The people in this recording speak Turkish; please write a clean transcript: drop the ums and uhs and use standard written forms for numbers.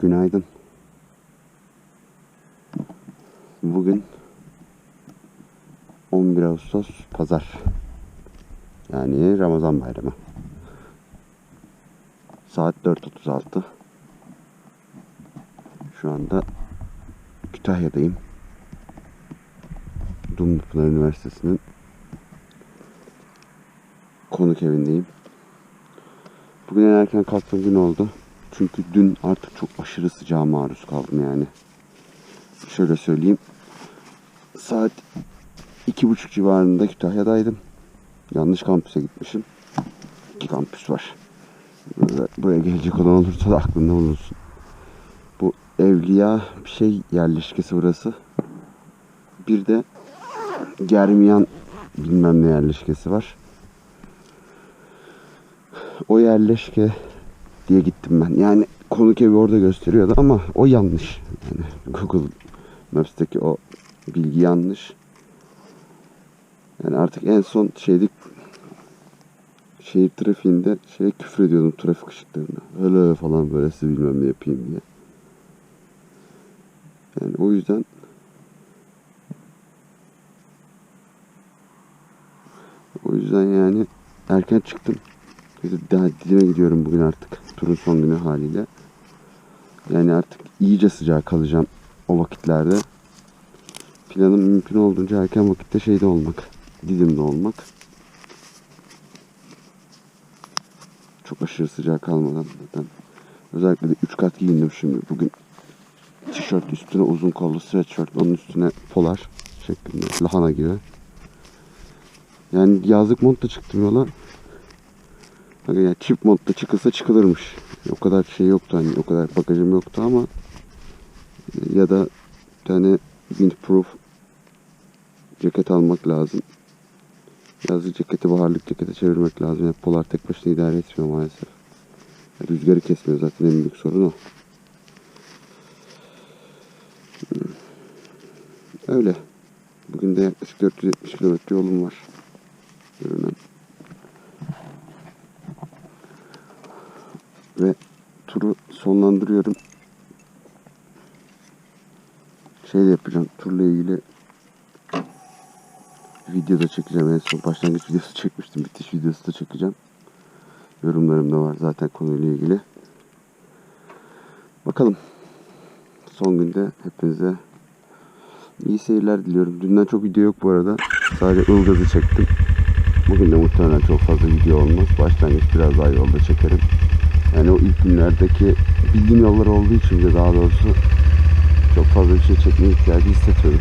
Günaydın. Bugün 11 Ağustos Pazar. Yani Ramazan Bayramı. Saat 4:36. Şu anda Kütahya'dayım. Dumlupınar Üniversitesi'nin konuk evindeyim. Bugün en erken kalktığım gün oldu. Çünkü dün artık çok aşırı sıcağa maruz kaldım yani. Şöyle söyleyeyim. Saat 2:30 civarında Kütahya'daydım. Yanlış kampüse gitmişim. 2 kampüs var. Buraya gelecek olan olursa da aklında bulunsun. Bu Evliya bir şey yerleşkesi burası. Bir de Germiyan bilmem ne yerleşkesi var. O yerleşke diye gittim ben. Yani konuk evi orada gösteriyordu ama o yanlış. Yani Google Maps'teki o bilgi yanlış. Yani artık en son şehir trafiğinde küfür ediyordum trafik ışıklarına. Öyle falan böyle size bilmem ne yapayım diye. Yani o yüzden yani erken çıktım. Daha Didim'e gidiyorum bugün artık. Turun son günü haliyle. Yani artık iyice sıcak kalacağım o vakitlerde. Planım mümkün olduğunca erken vakitte olmak. Didim'de olmak. Çok aşırı sıcak kalmadan zaten. Özellikle de 3 kat giyindim şimdi bugün. Tişört üstüne uzun kollu sweatshirt, onun üstüne polar şeklinde, lahana gibi. Yani yazlık montla çıktım yola. Yani çift montla çıkılsa çıkılırmış. O kadar şey yoktu, hani o kadar bagajım yoktu ama ya da bir tane windproof ceket almak lazım. Yazlık ceketi baharlık cekete çevirmek lazım. Yani polar tek başına idare etmiyor maalesef. Yani rüzgarı kesmiyor, zaten en büyük sorun o. Öyle. Bugün de yaklaşık 470 kilometre yolum var. Görünen. Ve turu sonlandırıyorum. De yapacağım. Turla ilgili video da çekeceğim. En son başlangıç videosu çekmiştim. Bitiş videosu da çekeceğim. Yorumlarım da var zaten konuyla ilgili. Bakalım. Son günde hepinize iyi seyirler diliyorum. Dünden çok video yok bu arada. Sadece Ilgaz'ı çektim. Bugün de muhtemelen çok fazla video olmaz. Başlangıç biraz daha yolda çekerim. Yani o ilk günlerdeki bildiğim yollar olduğu için de daha doğrusu çok fazla bir şey çekmeye ihtiyacı hissetmedim.